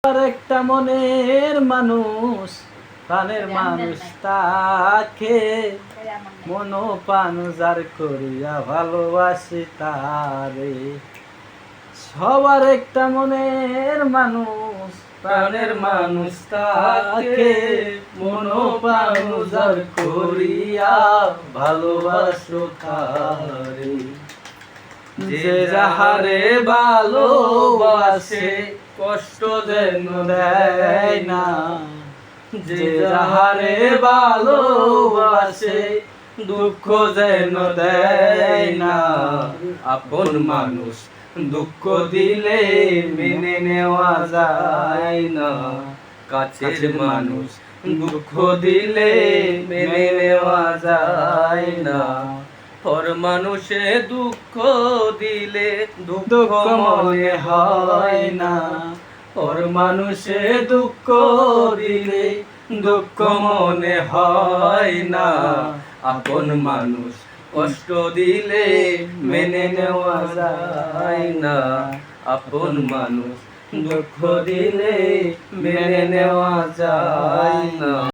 আর একটা মনের মানুষ, প্রাণের মানুষ তাকে মন প্রাণ যার করিয়া ভালোবাসি তারে। সবার একটা মনের মানুষ, প্রাণের মানুষ তাকে মন প্রাণ যার করিয়া ভালোবাসো তারে। যে যাহারে ভালোবাসে কষ্ট যেন দেয় না, যে যাহারে ভালোবাসে দুঃখ যেন দেয় না। আপন মানুষ দুঃখ দিলে মেনে নেওয়া যায় না, কাছের মানুষ দুঃখ দিলে মেনে নেওয়া যায় না। পর মানুষে দুঃখ দিলে দুঃখ মনে হয় না, পর মানুষে দুঃখ দিলে দুঃখ মনে হয় না। আপন মানুষ কষ্ট দিলে মেনে নেওয়া যায় না, আপন মানুষ দুঃখ দিলে মেনে নেওয়া যায় না।